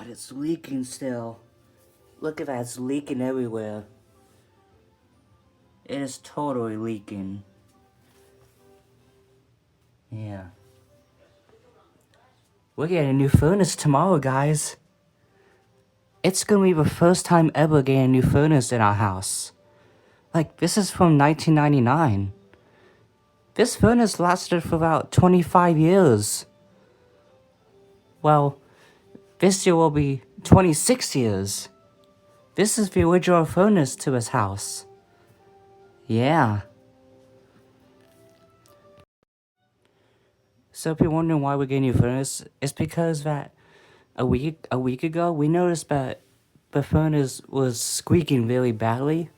God, it's leaking still. Look at that, it's leaking everywhere. It is totally leaking. Yeah. We're getting a new furnace tomorrow, guys. It's gonna be the first time ever getting a new furnace in our house. Like, this is from 1999. This furnace lasted for about 25 years. Well, this year will be 26 years. This is the original furnace to his house. Yeah. So if you're wondering why we're getting a new furnace, it's because that a week ago we noticed that the furnace was squeaking really badly.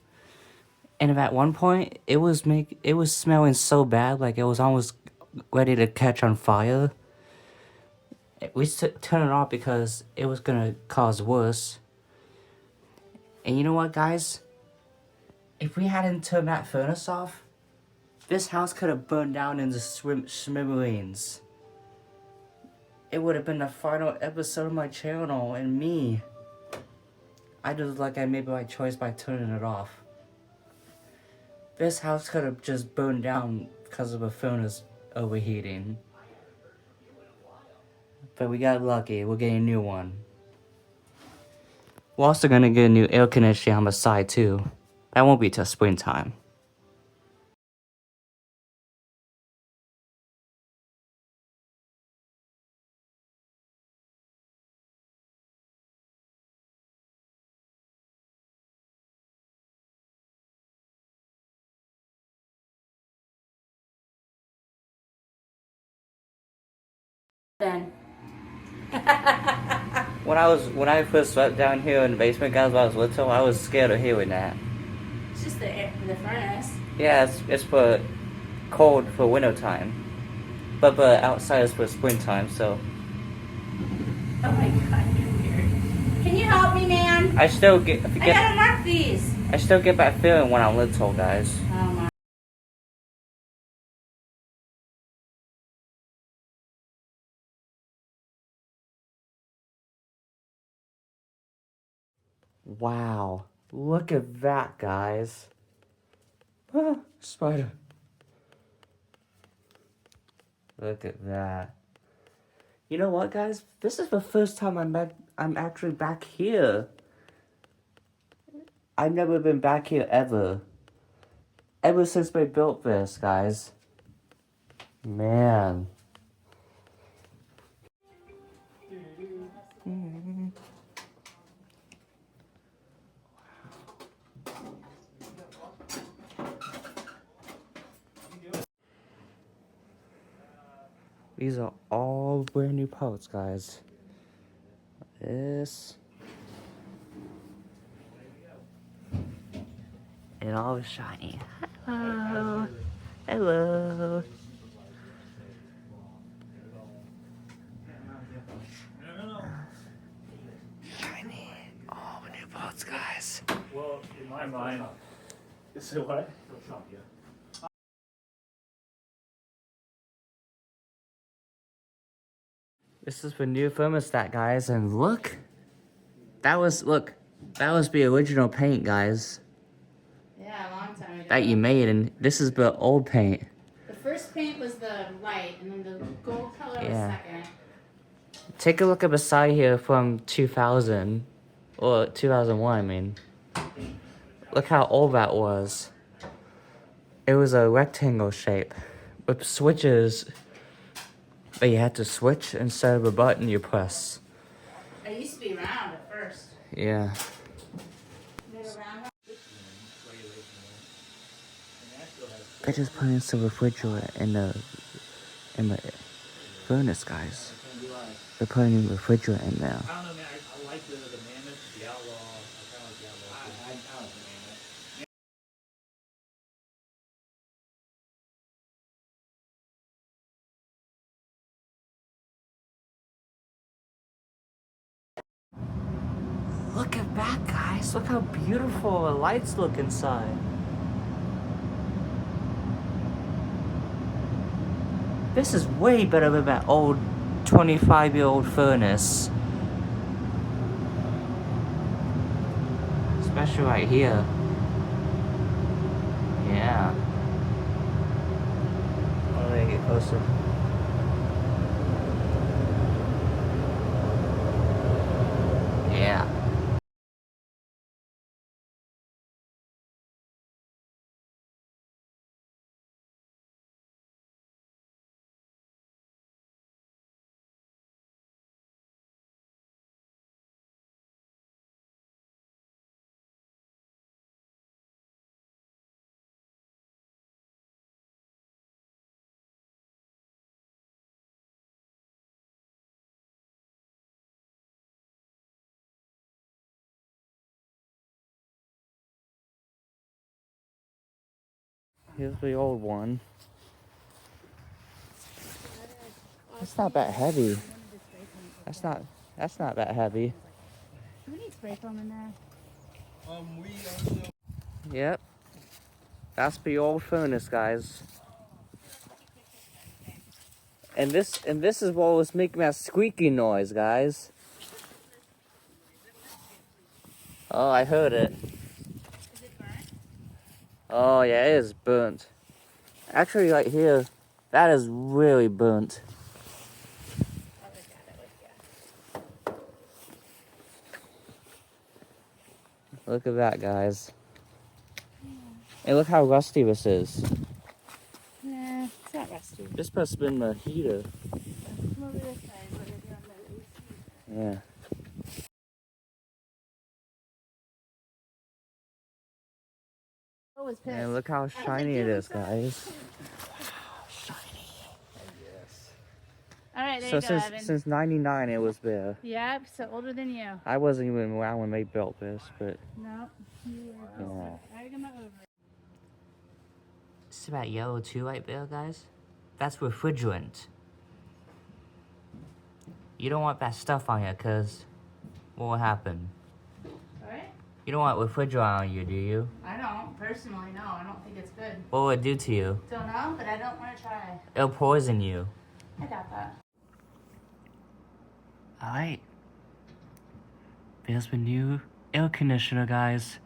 And at one point it was smelling so bad, like it was almost ready to catch on fire. We turned it off because it was gonna cause worse. And you know what, guys? If we hadn't turned that furnace off, this house could have burned down into smithereens. It would have been the final episode of my channel, and me. I just like I made the right choice by turning it off. This house could have just burned down because of a furnace overheating. But we got lucky, we're getting a new one. We're also gonna get a new air conditioning on the side too. That won't be till springtime. Then. When I first slept down here in the basement, guys, when I was little, I was scared of hearing that. It's just the furnace. Yeah, it's for cold for winter time, but outside is for springtime. So Oh my god, you're weird. Can you help me, man? I still get I gotta mark these. I still get that feeling when I'm little, guys. Oh my. Wow, look at that, guys. Ah, spider. Look at that. You know what, guys? This is the first time I'm actually back here. I've never been back here ever. Ever since they built this, guys. Man. These are all brand new parts, guys. This. And all shiny. Hello. Hello. Shiny. All the new parts, guys. Well, in my mind, is it what? This is the new thermostat, guys, and look. That was the original paint, guys. Yeah, a long time ago. That you made, and this is the old paint. The first paint was the white, and then the gold color Yeah. was second. Take a look at the side here from 2000, or 2001, I mean. Look how old that was. It was a rectangle shape with switches that you had to switch instead of a button you press. It used to be round at first. Yeah. They were round. I just put in some refrigerator in the furnace, guys. They're putting a refrigerator in there. I don't know, man. I like the mammoth, the outlaw. I kind of like the outlaw. I like the mammoth. Look at that, guys. Look how beautiful the lights look inside. This is way better than that old 25-year-old furnace. Especially right here. Yeah. Oh, let me get closer. Yeah. Here's the old one. That's not that heavy. That's not that heavy. Do we need spray foam in there? Yep. That's the old furnace, guys. And this is what was making that squeaky noise, guys. Oh, I heard it. Is it burnt? Oh yeah, it is burnt. Actually, right here, that is really burnt. Oh, yeah. Look at that, guys. And look how rusty this is. Nah, it's not rusty. This must have been the heater. Come over this side. What is on the AC? Yeah. Oh, it's pissed. And look how shiny it is, guys. All right, there So you go, Evan. since '99, it was there. Yep, so older than you. I wasn't even around when they built this, but No, you were. yeah. I come over. See that yellow too right there, guys? That's refrigerant. You don't want that stuff on you, cause what will happen? All right. You don't want refrigerant on you, do you? I don't personally. No, I don't think it's good. What will it do to you? Don't know, but I don't want to try. It'll poison you. I got that. Alright. There's the new air conditioner, guys.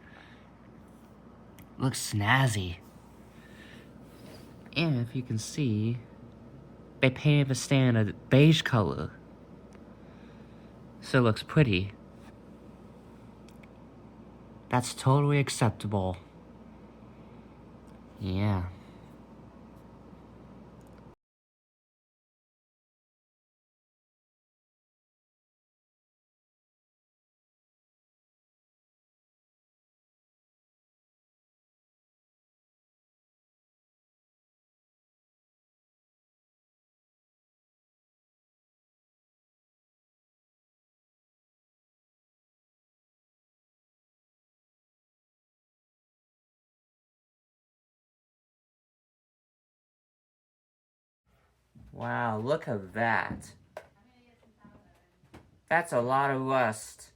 Looks snazzy. And if you can see, they painted the stand a beige color. So it looks pretty. That's totally acceptable. Yeah. Wow, look at that. That's a lot of rust.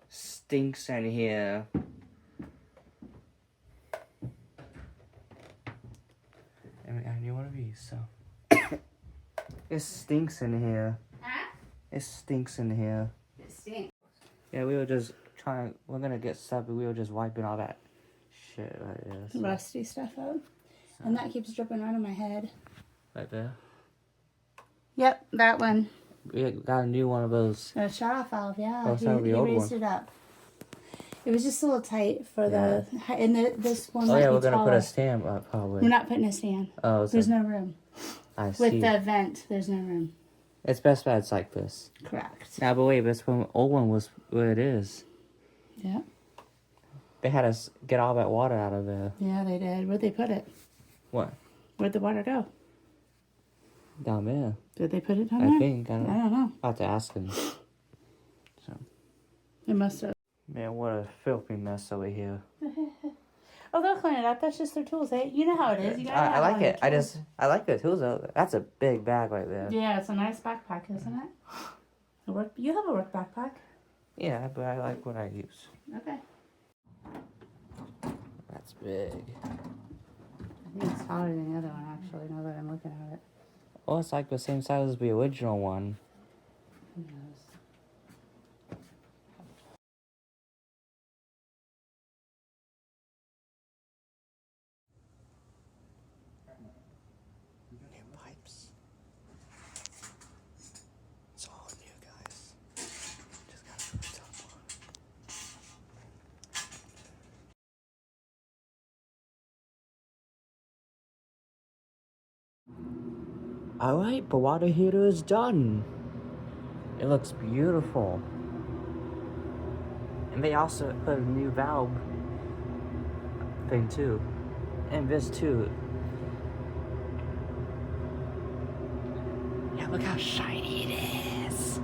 Stinks in here. I need one of these, so. It stinks in here. Huh? It stinks in here. It stinks. Yeah, we were just we're gonna get stuff, but we were just wiping all that shit right there. So. Rusty stuff out. And that keeps dripping out of my head. Right there. Yep, that one. We got a new one of those. A shut-off valve, yeah. Oh, so the he old raised one. it up. It was just a little tight for the... And this one Oh might yeah, be we're gonna taller. put a stamp up probably. We're not putting a stand. Oh, There's no room. I see. With the vent, there's no room. It's best that it's like this. Correct. Now, but wait, this one, old one was where it is. Yeah. They had us get all that water out of there. Yeah, they did. Where'd they put it? What? Where'd the water go? Down there. Did they put it down I there? think. I I don't don't know. I'll have to ask him. So. It must have. Man, what a filthy mess over here. Oh, they'll clean it up. That's just their tools. You know how it is. You gotta I have like all your it. I tools. like the tools though. That's a big bag right there. Yeah, it's a nice backpack, isn't it? You have a work backpack. Yeah, but I like what I use. Okay. That's big. I think it's taller than the other one, actually, now that I'm looking at it. Oh, it's like the same size as the original one. Who knows? Alright, the water heater is done. It looks beautiful. And they also put a new valve thing too. And this too. Yeah, look how shiny it is.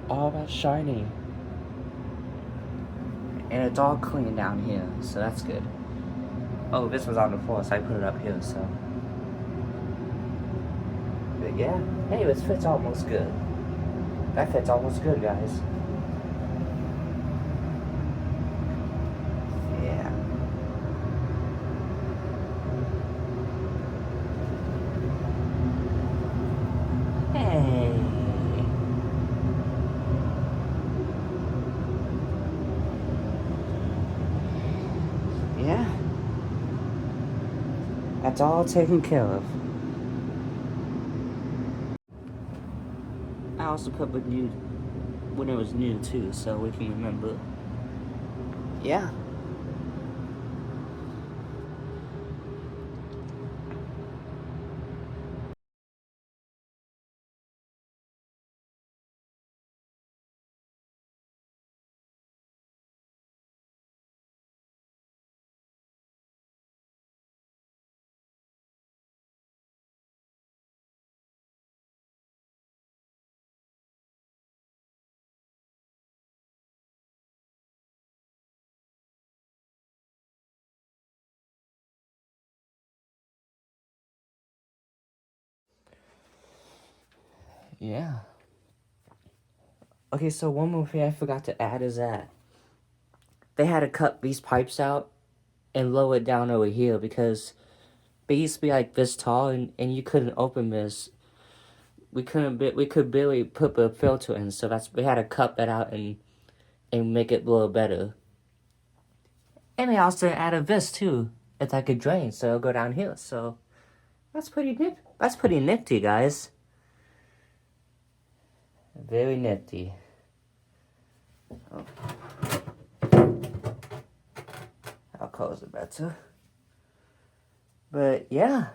All that shiny. And it's all clean down here, so that's good. Oh, this was on the floor, so I put it up here, so. But yeah, hey, this fits almost good. That fits almost good, guys. Yeah. Hey. Yeah. That's all taken care of. I also put the new when it was new too, so we can remember. Yeah. Yeah. Okay, so one more thing I forgot to add is that they had to cut these pipes out and lower it down over here because they used to be like this tall and you couldn't open this. We could barely put the filter in, so that's we had to cut that out and make it a little better. And they also added this too. It's like a drain, so it'll go down here. So that's pretty nifty, guys. Very nifty. Oh. I'll close it better. But yeah.